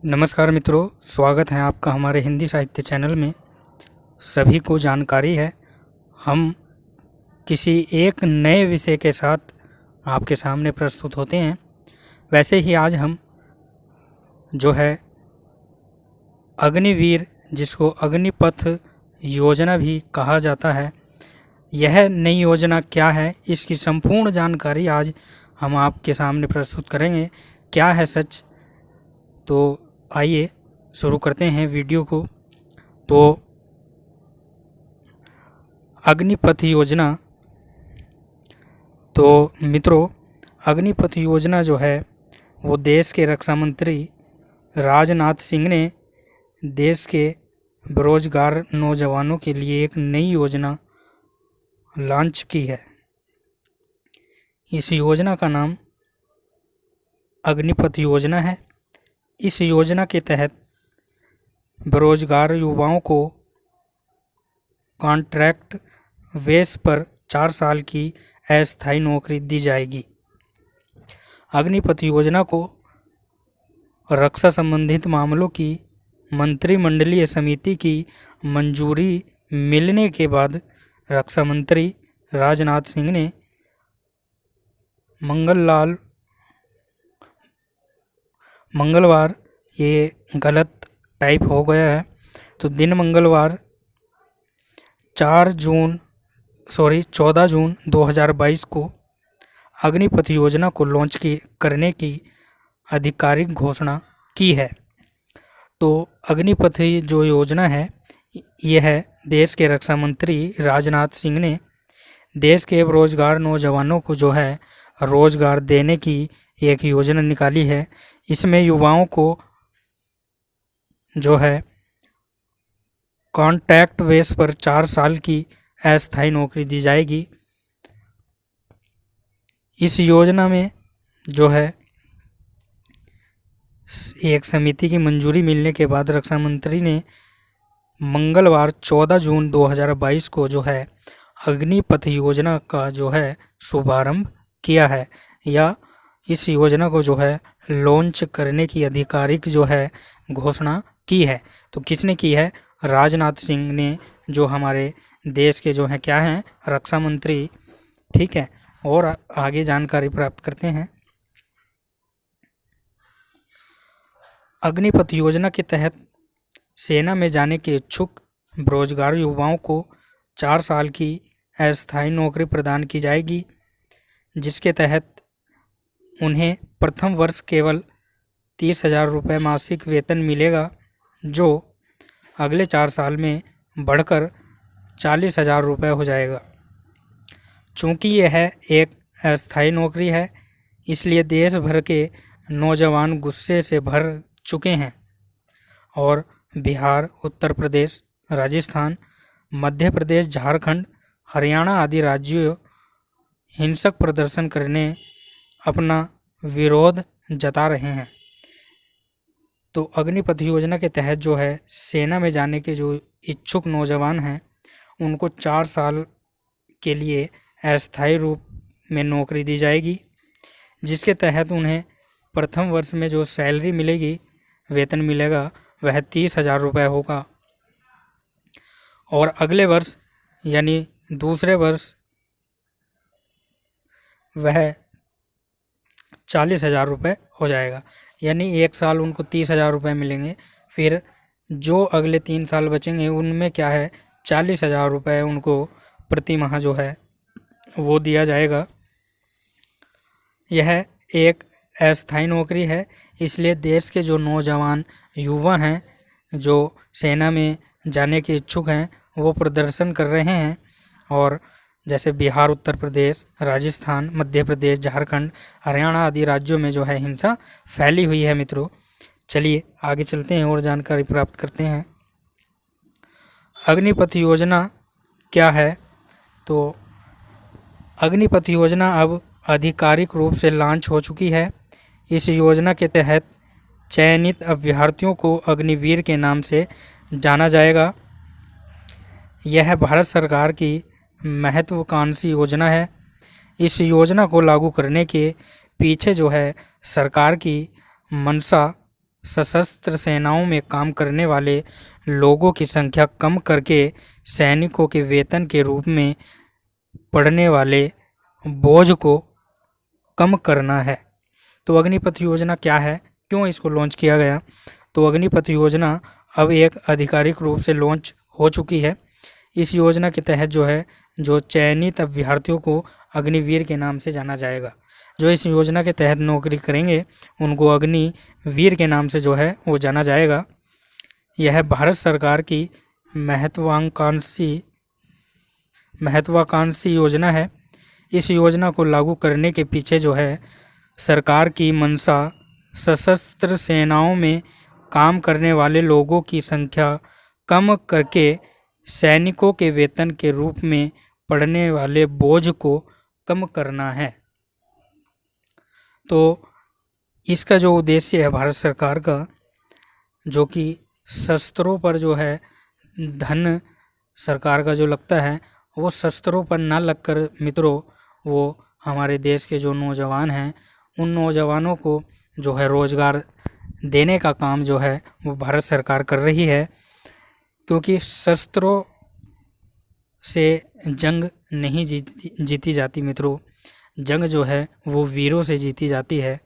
नमस्कार मित्रों, स्वागत है आपका हमारे हिंदी साहित्य चैनल में। सभी को जानकारी है, हम किसी एक नए विषय के साथ आपके सामने प्रस्तुत होते हैं। वैसे ही आज हम जो है अग्निवीर, जिसको अग्निपथ योजना भी कहा जाता है, यह नई योजना क्या है, इसकी संपूर्ण जानकारी आज हम आपके सामने प्रस्तुत करेंगे। क्या है सच, तो आइए शुरू करते हैं वीडियो को। तो अग्निपथ योजना, तो मित्रों अग्निपथ योजना जो है वो देश के रक्षा मंत्री राजनाथ सिंह ने देश के बेरोजगार नौजवानों के लिए एक नई योजना लॉन्च की है। इस योजना का नाम अग्निपथ योजना है। इस योजना के तहत बेरोजगार युवाओं को कॉन्ट्रैक्ट बेस पर 4 साल की अस्थायी नौकरी दी जाएगी। अग्निपथ योजना को रक्षा संबंधित मामलों की मंत्रिमंडलीय समिति की मंजूरी मिलने के बाद रक्षा मंत्री राजनाथ सिंह ने मंगलवार, ये गलत टाइप हो गया है, तो दिन मंगलवार 14 जून 2022 को अग्निपथ योजना को लॉन्च करने की आधिकारिक घोषणा की है। तो अग्निपथ जो योजना है, यह देश के रक्षा मंत्री राजनाथ सिंह ने देश के बेरोजगार नौजवानों को जो है रोजगार देने की एक योजना निकाली है। इसमें युवाओं को जो है कॉन्ट्रैक्ट बेस पर 4 साल की अस्थायी नौकरी दी जाएगी। इस योजना में जो है एक समिति की मंजूरी मिलने के बाद रक्षा मंत्री ने मंगलवार 14 जून 2022 को जो है अग्निपथ योजना का जो है शुभारंभ किया है, या इस योजना को जो है लॉन्च करने की आधिकारिक जो है घोषणा की है। तो किसने की है? राजनाथ सिंह ने, जो हमारे देश के जो हैं क्या हैं, रक्षा मंत्री। ठीक है, और आगे जानकारी प्राप्त करते हैं। अग्निपथ योजना के तहत सेना में जाने के इच्छुक बेरोजगार युवाओं को 4 साल की अस्थायी नौकरी प्रदान की जाएगी, जिसके तहत उन्हें प्रथम वर्ष केवल 30,000 रुपये मासिक वेतन मिलेगा, जो अगले 4 साल में बढ़कर 40,000 रुपये हो जाएगा। चूँकि यह एक अस्थायी नौकरी है, इसलिए देश भर के नौजवान गुस्से से भर चुके हैं और बिहार, उत्तर प्रदेश, राजस्थान, मध्य प्रदेश, झारखंड, हरियाणा आदि राज्यों हिंसक प्रदर्शन करने अपना विरोध जता रहे हैं। तो अग्निपथ योजना के तहत जो है सेना में जाने के जो इच्छुक नौजवान हैं, उनको 4 साल के लिए अस्थायी रूप में नौकरी दी जाएगी, जिसके तहत उन्हें प्रथम वर्ष में जो सैलरी मिलेगी, वेतन मिलेगा, वह 30,000 रुपये होगा, और अगले वर्ष यानी दूसरे वर्ष वह 40,000 रुपये हो जाएगा। यानी 1 साल उनको 30,000 रुपये मिलेंगे, फिर जो अगले 3 साल बचेंगे उनमें क्या है 40,000 रुपये उनको प्रति माह जो है वो दिया जाएगा। यह एक अस्थायी नौकरी है, इसलिए देश के जो नौजवान युवा हैं, जो सेना में जाने के इच्छुक हैं, वो प्रदर्शन कर रहे हैं। और जैसे बिहार, उत्तर प्रदेश, राजस्थान, मध्य प्रदेश, झारखंड, हरियाणा आदि राज्यों में जो है हिंसा फैली हुई है। मित्रों चलिए आगे चलते हैं और जानकारी प्राप्त करते हैं। अग्निपथ योजना क्या है? तो अग्निपथ योजना अब आधिकारिक रूप से लॉन्च हो चुकी है। इस योजना के तहत चयनित अभ्यर्थियों को अग्निवीर के नाम से जाना जाएगा। यह भारत सरकार की महत्वाकांक्षी योजना है। इस योजना को लागू करने के पीछे जो है सरकार की मंशा सशस्त्र सेनाओं में काम करने वाले लोगों की संख्या कम करके सैनिकों के वेतन के रूप में पड़ने वाले बोझ को कम करना है। तो अग्निपथ योजना क्या है, क्यों इसको लॉन्च किया गया? तो अग्निपथ योजना अब एक आधिकारिक रूप से लॉन्च हो चुकी है। इस योजना के तहत जो चयनित अभ्यर्थियों को अग्निवीर के नाम से जाना जाएगा। जो इस योजना के तहत नौकरी करेंगे उनको अग्निवीर के नाम से वो जाना जाएगा। यह भारत सरकार की महत्वाकांक्षी योजना है। इस योजना को लागू करने के पीछे सरकार की मंशा सशस्त्र सेनाओं में काम करने वाले लोगों की संख्या कम करके सैनिकों के वेतन के रूप में पड़ने वाले बोझ को कम करना है। तो इसका जो उद्देश्य है भारत सरकार का, जो कि शस्त्रों पर धन सरकार का जो लगता है वो शस्त्रों पर ना लगकर मित्रों वो हमारे देश के जो नौजवान हैं उन नौजवानों को रोज़गार देने का काम वो भारत सरकार कर रही है। क्योंकि शस्त्रों से जंग नहीं जीती जाती मित्रों, जंग वो वीरों से जीती जाती है।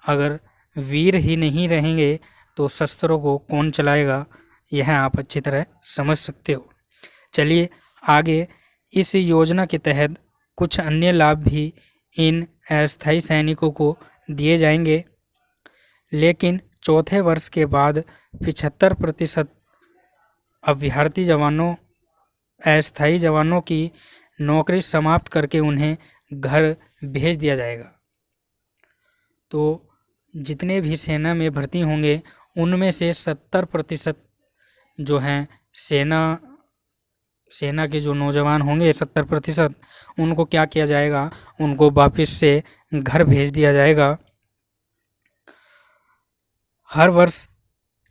अगर वीर ही नहीं रहेंगे तो शस्त्रों को कौन चलाएगा, यह आप अच्छी तरह समझ सकते हो। चलिए आगे, इस योजना के तहत कुछ अन्य लाभ भी इन अस्थायी सैनिकों को दिए जाएंगे, लेकिन चौथे वर्ष के बाद 75% अभ्यर्थी अस्थायी जवानों की नौकरी समाप्त करके उन्हें घर भेज दिया जाएगा। तो जितने भी सेना में भर्ती होंगे उनमें से 70% जो हैं सेना के जो नौजवान होंगे 70%, उनको क्या किया जाएगा, उनको वापस से घर भेज दिया जाएगा। हर वर्ष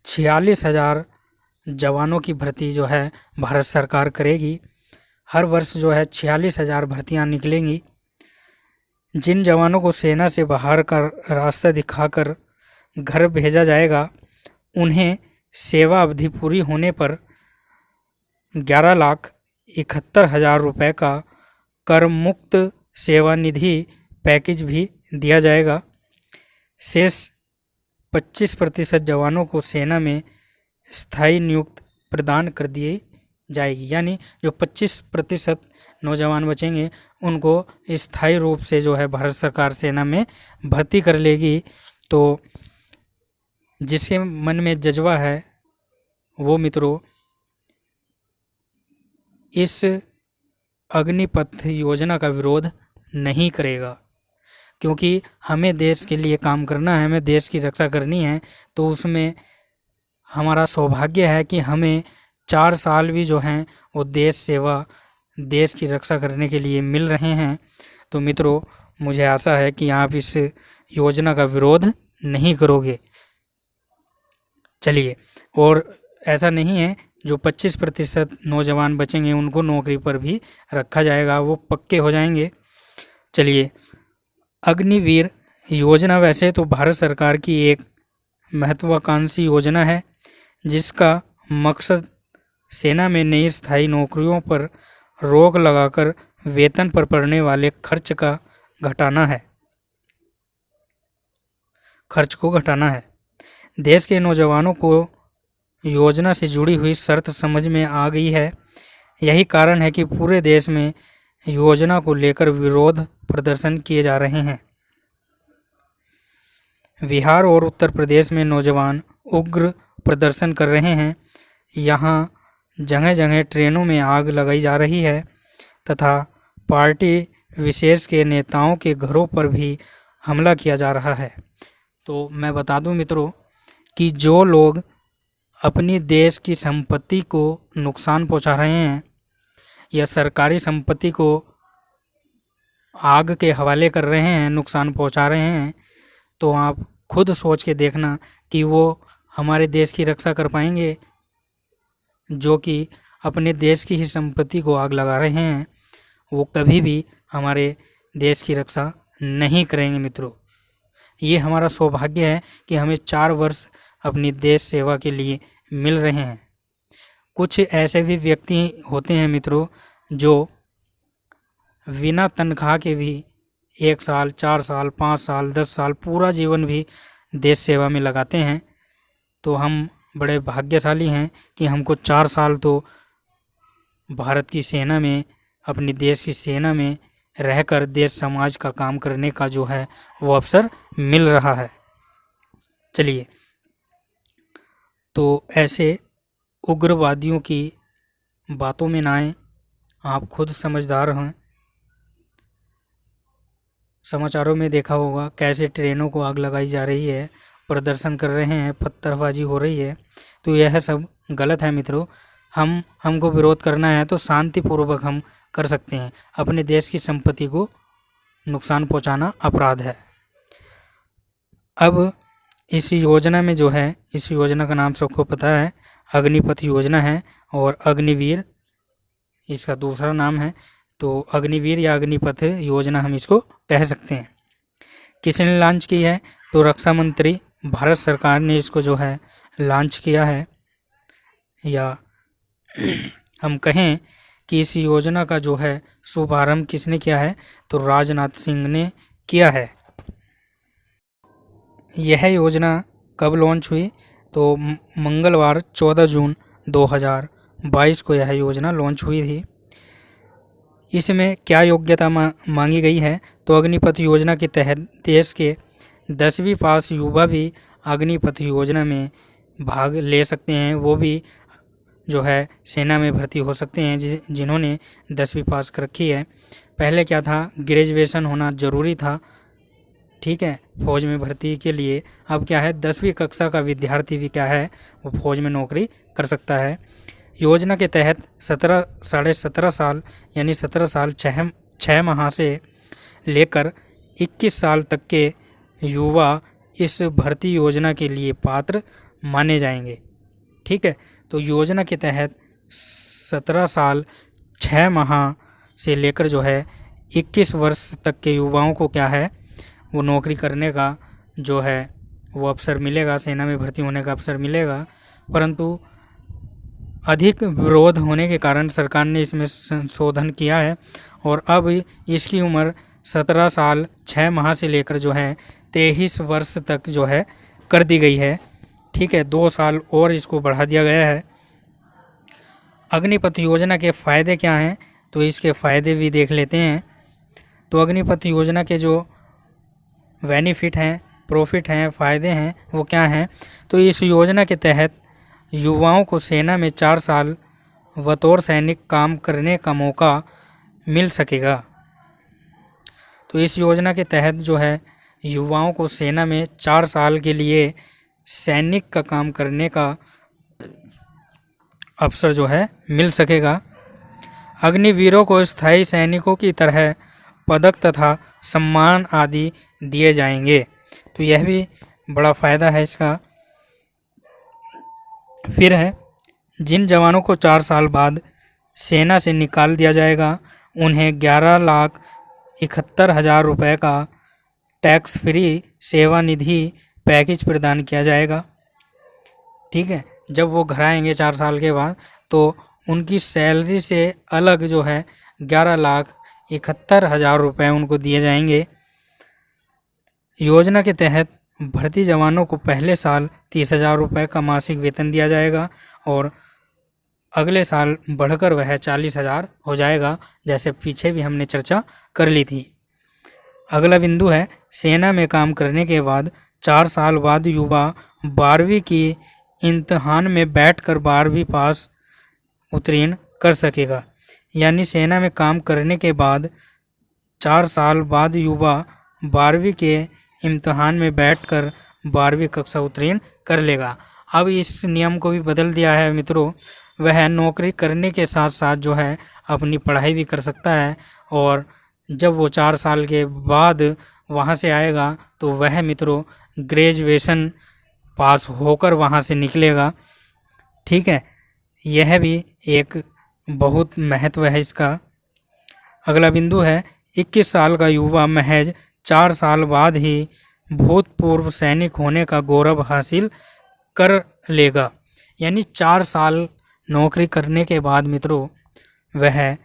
46,000 जवानों की भर्ती भारत सरकार करेगी। हर वर्ष 46,000 भर्तियां निकलेंगी। जिन जवानों को सेना से बाहर का रास्ता दिखाकर घर भेजा जाएगा उन्हें सेवा अवधि पूरी होने पर 11,71,000 रुपये का कर मुक्त सेवानिधि पैकेज भी दिया जाएगा। शेष 25% जवानों को सेना में स्थायी नियुक्ति प्रदान कर दी जाएगी। यानी जो 25% नौजवान बचेंगे उनको स्थायी रूप से भारत सरकार सेना में भर्ती कर लेगी। तो जिसके मन में जज्बा है वो मित्रों इस अग्निपथ योजना का विरोध नहीं करेगा, क्योंकि हमें देश के लिए काम करना है, हमें देश की रक्षा करनी है। तो उसमें हमारा सौभाग्य है कि हमें 4 साल भी वो देश सेवा, देश की रक्षा करने के लिए मिल रहे हैं। तो मित्रों मुझे आशा है कि आप इस योजना का विरोध नहीं करोगे। चलिए, और ऐसा नहीं है, जो 25% नौजवान बचेंगे उनको नौकरी पर भी रखा जाएगा, वो पक्के हो जाएंगे। चलिए, अग्निवीर योजना वैसे तो भारत सरकार की एक महत्वाकांक्षी योजना है, जिसका मकसद सेना में नई स्थायी नौकरियों पर रोक लगाकर वेतन पर पड़ने वाले खर्च को घटाना है। देश के नौजवानों को योजना से जुड़ी हुई शर्त समझ में आ गई है। यही कारण है कि पूरे देश में योजना को लेकर विरोध प्रदर्शन किए जा रहे हैं। बिहार और उत्तर प्रदेश में नौजवान उग्र प्रदर्शन कर रहे हैं। यहाँ जगह जगह ट्रेनों में आग लगाई जा रही है तथा पार्टी विशेष के नेताओं के घरों पर भी हमला किया जा रहा है। तो मैं बता दूं मित्रों कि जो लोग अपनी देश की संपत्ति को नुकसान पहुंचा रहे हैं या सरकारी संपत्ति को आग के हवाले कर रहे हैं, नुकसान पहुंचा रहे हैं, तो आप खुद सोच के देखना कि वो हमारे देश की रक्षा कर पाएंगे। जो कि अपने देश की ही संपत्ति को आग लगा रहे हैं, वो कभी भी हमारे देश की रक्षा नहीं करेंगे। मित्रों, ये हमारा सौभाग्य है कि हमें 4 वर्ष अपनी देश सेवा के लिए मिल रहे हैं। कुछ ऐसे भी व्यक्ति होते हैं मित्रों जो बिना तनख्वाह के भी 1 साल, 4 साल, 5 साल, 10 साल पूरा जीवन भी देश सेवा में लगाते हैं। तो हम बड़े भाग्यशाली हैं कि हमको 4 साल तो भारत की सेना में, अपनी देश की सेना में रहकर देश समाज का काम करने का जो है वो अवसर मिल रहा है। चलिए, तो ऐसे उग्रवादियों की बातों में ना आए, आप खुद समझदार हैं। समाचारों में देखा होगा कैसे ट्रेनों को आग लगाई जा रही है, प्रदर्शन कर रहे हैं, पत्थरबाजी हो रही है। तो यह सब गलत है मित्रों। हमको विरोध करना है तो शांतिपूर्वक हम कर सकते हैं। अपने देश की संपत्ति को नुकसान पहुंचाना अपराध है। अब इस योजना में जो है, इस योजना का नाम सबको पता है, अग्निपथ योजना है और अग्निवीर इसका दूसरा नाम है। तो अग्निवीर या अग्निपथ योजना हम इसको कह सकते हैं। किसने लॉन्च की है? तो रक्षा मंत्री भारत सरकार ने इसको जो है लॉन्च किया है, या हम कहें कि इस योजना का जो है शुभारंभ किसने किया है? तो राजनाथ सिंह ने किया है। यह योजना कब लॉन्च हुई? तो मंगलवार 14 जून 2022 को यह योजना लॉन्च हुई थी। इसमें क्या योग्यता मांगी गई है? तो अग्निपथ योजना के तहत देश के 10वीं पास युवा भी अग्निपथ योजना में भाग ले सकते हैं। वो भी जो है सेना में भर्ती हो सकते हैं जिन्होंने 10वीं पास कर रखी है। पहले क्या था, ग्रेजुएशन होना ज़रूरी था, ठीक है, फौज में भर्ती के लिए। अब क्या है, 10वीं कक्षा का विद्यार्थी भी क्या है वो फौज में नौकरी कर सकता है। योजना के तहत 17 साल यानी 17 साल 6 माह से लेकर 21 साल तक के युवा इस भर्ती योजना के लिए पात्र माने जाएंगे। ठीक है, तो योजना के तहत 17 साल 6 माह से लेकर जो है 21 वर्ष तक के युवाओं को क्या है वो नौकरी करने का जो है वो अवसर मिलेगा, सेना में भर्ती होने का अवसर मिलेगा। परंतु अधिक विरोध होने के कारण सरकार ने इसमें संशोधन किया है और अब इसकी उम्र 17 साल 6 माह से लेकर जो है 23 वर्ष तक जो है कर दी गई है। ठीक है, 2 साल और इसको बढ़ा दिया गया है। अग्निपथ योजना के फ़ायदे क्या हैं? तो इसके फ़ायदे भी देख लेते हैं। तो अग्निपथ योजना के जो बेनिफिट हैं, प्रॉफिट हैं, फ़ायदे हैं, वो क्या हैं? तो इस योजना के तहत युवाओं को सेना में 4 साल बतौर सैनिक काम करने का मौका मिल सकेगा। तो इस योजना के तहत जो है युवाओं को सेना में 4 साल के लिए सैनिक का काम करने का अवसर जो है मिल सकेगा। अग्निवीरों को स्थायी सैनिकों की तरह पदक तथा सम्मान आदि दिए जाएंगे। तो यह भी बड़ा फ़ायदा है इसका। फिर है, जिन जवानों को 4 साल बाद सेना से निकाल दिया जाएगा उन्हें 11,71,000 रुपये का टैक्स फ्री सेवानिधि पैकेज प्रदान किया जाएगा। ठीक है, जब वो घर आएंगे 4 साल के बाद तो उनकी सैलरी से अलग जो है 11,71,000 रुपये उनको दिए जाएंगे। योजना के तहत भर्ती जवानों को पहले साल 30,000 रुपये का मासिक वेतन दिया जाएगा और अगले साल बढ़कर वह 40,000 हो जाएगा, जैसे पीछे भी हमने चर्चा कर ली थी। अगला बिंदु है, सेना में काम करने के बाद 4 साल बाद युवा 12वीं की इम्तिहान में बैठकर 12वीं पास उत्तीर्ण कर सकेगा। यानी सेना में काम करने के बाद 4 साल बाद युवा 12वीं के इम्तिहान में बैठकर 12वीं कक्षा उत्तीर्ण कर लेगा। अब इस नियम को भी बदल दिया है मित्रों, वह नौकरी करने के साथ साथ जो है अपनी पढ़ाई भी कर सकता है और जब वो 4 साल के बाद वहाँ से आएगा तो वह मित्रों ग्रेजुएशन पास होकर वहाँ से निकलेगा। ठीक है, यह भी एक बहुत महत्व है इसका। अगला बिंदु है, 21 साल का युवा महज 4 साल बाद ही भूतपूर्व सैनिक होने का गौरव हासिल कर लेगा। यानी 4 साल नौकरी करने के बाद मित्रों वह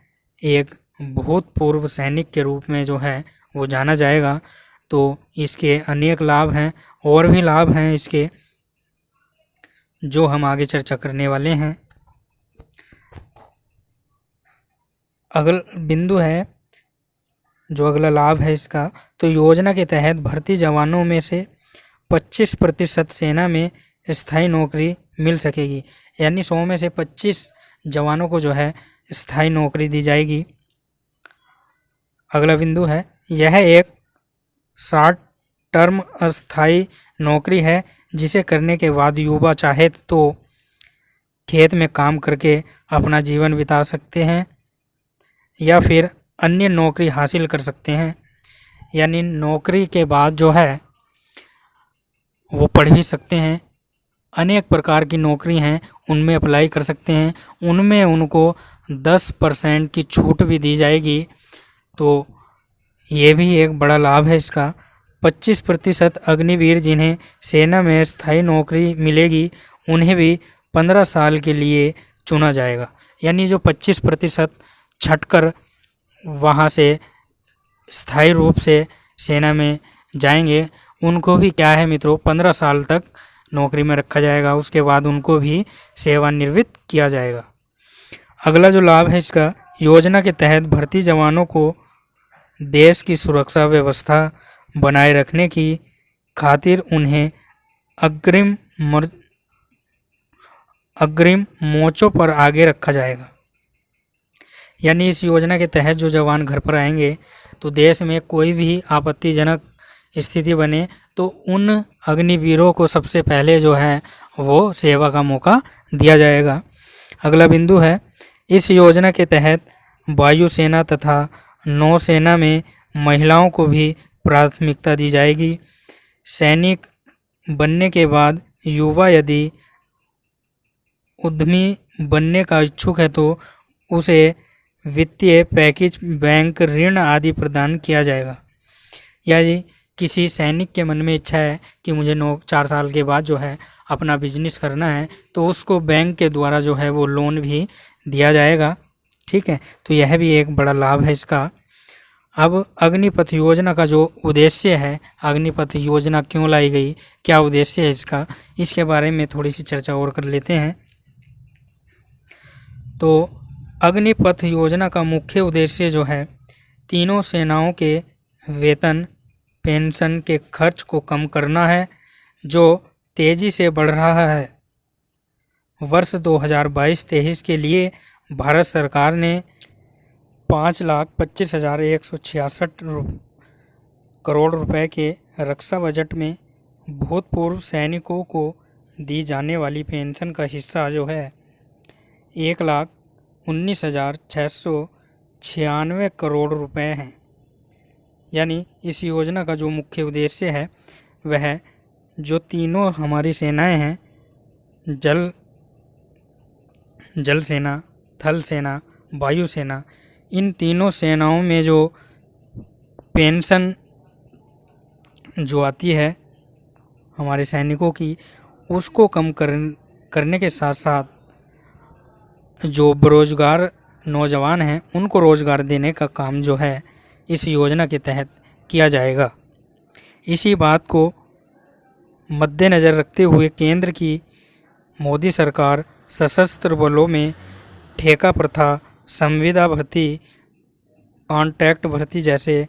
एक भूतपूर्व सैनिक के रूप में जो है वो जाना जाएगा। तो इसके अनेक लाभ हैं, और भी लाभ हैं इसके, जो हम आगे चर्चा करने वाले हैं। अगला बिंदु है, जो अगला लाभ है इसका, तो योजना के तहत भर्ती जवानों में से 25% सेना में स्थायी नौकरी मिल सकेगी। यानी 100 में से 25 जवानों को जो है स्थायी नौकरी दी जाएगी। अगला बिंदु है, यह एक शॉर्ट टर्म अस्थायी नौकरी है जिसे करने के बाद युवा चाहे तो खेत में काम करके अपना जीवन बिता सकते हैं या फिर अन्य नौकरी हासिल कर सकते हैं। यानी नौकरी के बाद जो है वो पढ़ भी सकते हैं, अनेक प्रकार की नौकरी हैं उनमें अप्लाई कर सकते हैं, उनमें उनको 10% की छूट भी दी जाएगी। तो ये भी एक बड़ा लाभ है इसका। 25% अग्निवीर जिन्हें सेना में स्थायी नौकरी मिलेगी उन्हें भी 15 साल के लिए चुना जाएगा। यानी जो 25% छटकर वहाँ से स्थायी रूप से सेना में जाएंगे उनको भी क्या है मित्रों 15 साल तक नौकरी में रखा जाएगा, उसके बाद उनको भी सेवानिवृत्त किया जाएगा। अगला जो लाभ है इसका, योजना के तहत भर्ती जवानों को देश की सुरक्षा व्यवस्था बनाए रखने की खातिर उन्हें अग्रिम मोर्चों पर आगे रखा जाएगा। यानी इस योजना के तहत जो जवान घर पर आएंगे तो देश में कोई भी आपत्तिजनक स्थिति बने तो उन अग्निवीरों को सबसे पहले जो है वो सेवा का मौका दिया जाएगा। अगला बिंदु है, इस योजना के तहत वायुसेना तथा नौसेना में महिलाओं को भी प्राथमिकता दी जाएगी। सैनिक बनने के बाद युवा यदि उद्यमी बनने का इच्छुक है तो उसे वित्तीय पैकेज, बैंक ऋण आदि प्रदान किया जाएगा। यानी किसी सैनिक के मन में इच्छा है कि मुझे 4 साल के बाद जो है अपना बिजनेस करना है तो उसको बैंक के द्वारा जो है वो लोन भी दिया जाएगा। ठीक है, तो यह भी एक बड़ा लाभ है इसका। अब अग्निपथ योजना का जो उद्देश्य है, अग्निपथ योजना क्यों लाई गई, क्या उद्देश्य है इसका, इसके बारे में थोड़ी सी चर्चा और कर लेते हैं। तो अग्निपथ योजना का मुख्य उद्देश्य जो है तीनों सेनाओं के वेतन पेंशन के खर्च को कम करना है जो तेज़ी से बढ़ रहा है। वर्ष 2022-23 के लिए भारत सरकार ने 5,25,166 करोड़ रुपए के रक्षा बजट में भूतपूर्व सैनिकों को दी जाने वाली पेंशन का हिस्सा जो है 1,19,696 करोड़ रुपए हैं। यानी इस योजना का जो मुख्य उद्देश्य है वह जो तीनों हमारी सेनाएं हैं, जल सेना, थल सेना, वायु सेना, इन तीनों सेनाओं में जो पेंशन जो आती है हमारे सैनिकों की, उसको कम करने के साथ साथ जो बेरोजगार नौजवान हैं उनको रोज़गार देने का काम जो है इस योजना के तहत किया जाएगा। इसी बात को मद्देनज़र रखते हुए केंद्र की मोदी सरकार सशस्त्र बलों में ठेका प्रथा, संविदा भर्ती, कॉन्ट्रैक्ट भर्ती जैसे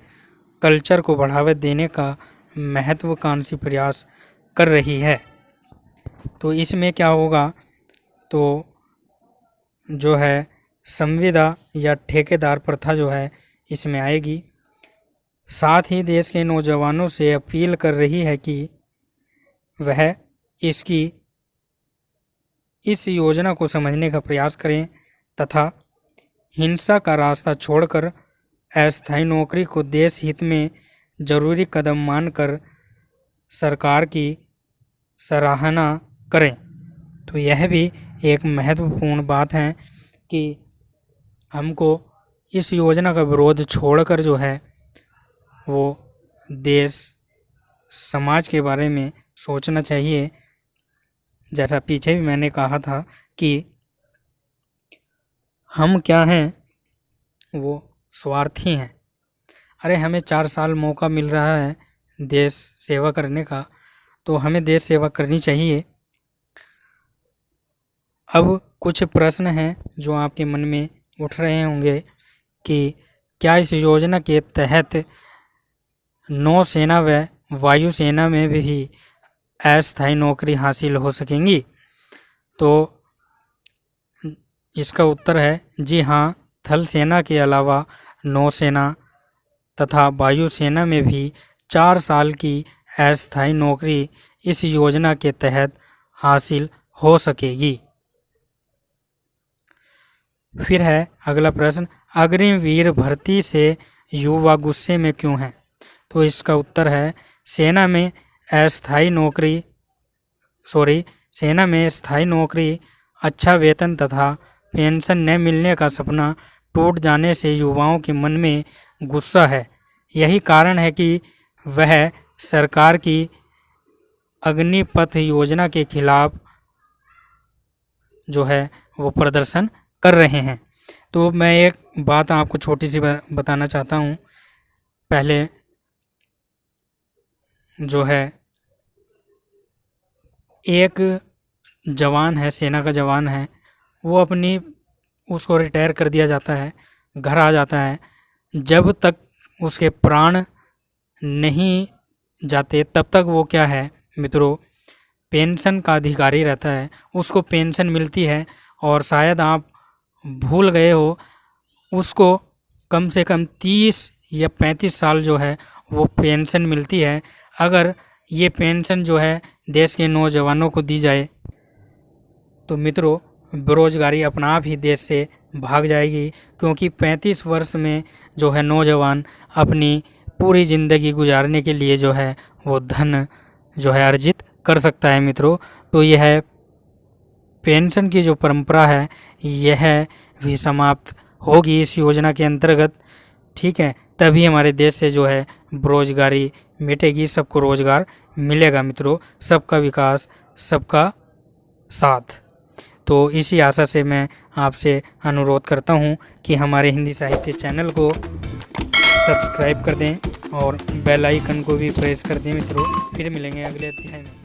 कल्चर को बढ़ावा देने का महत्वाकांक्षी प्रयास कर रही है। तो इसमें क्या होगा, तो जो है संविदा या ठेकेदार प्रथा जो है इसमें आएगी। साथ ही देश के नौजवानों से अपील कर रही है कि वह इस योजना को समझने का प्रयास करें तथा हिंसा का रास्ता छोड़कर अस्थायी नौकरी को देश हित में जरूरी कदम मानकर सरकार की सराहना करें। तो यह भी एक महत्वपूर्ण बात है कि हमको इस योजना का विरोध छोड़कर जो है वो देश समाज के बारे में सोचना चाहिए जैसा पीछे भी मैंने कहा था कि हम क्या हैं, वो स्वार्थी हैं। अरे हमें 4 साल मौका मिल रहा है देश सेवा करने का, तो हमें देश सेवा करनी चाहिए। अब कुछ प्रश्न हैं जो आपके मन में उठ रहे होंगे कि क्या इस योजना के तहत नौसेना व वायुसेना में भी अस्थायी नौकरी हासिल हो सकेंगी? तो इसका उत्तर है जी हाँ, थल सेना के अलावा नौसेना तथा वायुसेना में भी 4 साल की अस्थायी नौकरी इस योजना के तहत हासिल हो सकेगी। फिर है अगला प्रश्न, अग्निवीर भर्ती से युवा गुस्से में क्यों हैं? तो इसका उत्तर है सेना में स्थायी नौकरी, अच्छा वेतन तथा पेंशन न मिलने का सपना टूट जाने से युवाओं के मन में गुस्सा है। यही कारण है कि वह सरकार की अग्निपथ योजना के खिलाफ जो है वो प्रदर्शन कर रहे हैं। तो मैं एक बात आपको छोटी सी बताना चाहता हूँ। पहले जो है एक जवान है, सेना का जवान है, वो उसको रिटायर कर दिया जाता है, घर आ जाता है। जब तक उसके प्राण नहीं जाते तब तक वो क्या है मित्रों, पेंशन का अधिकारी रहता है, उसको पेंशन मिलती है। और शायद आप भूल गए हो, उसको कम से कम 30 या 35 साल जो है वो पेंशन मिलती है। अगर ये पेंशन जो है देश के नौजवानों को दी जाए तो मित्रों बेरोजगारी अपना आप ही देश से भाग जाएगी, क्योंकि 35 वर्ष में जो है नौजवान अपनी पूरी ज़िंदगी गुजारने के लिए जो है वो धन जो है अर्जित कर सकता है मित्रों। तो यह पेंशन की जो परंपरा है यह भी समाप्त होगी इस योजना के अंतर्गत, ठीक है। तभी हमारे देश से जो है बेरोजगारी मिटेगी, सबको रोजगार मिलेगा मित्रों। सबका विकास, सबका साथ। तो इसी आशा से मैं आपसे अनुरोध करता हूं कि हमारे हिंदी साहित्य चैनल को सब्सक्राइब कर दें और बेल आइकन को भी प्रेस कर दें मित्रों। फिर मिलेंगे अगले अध्याय में।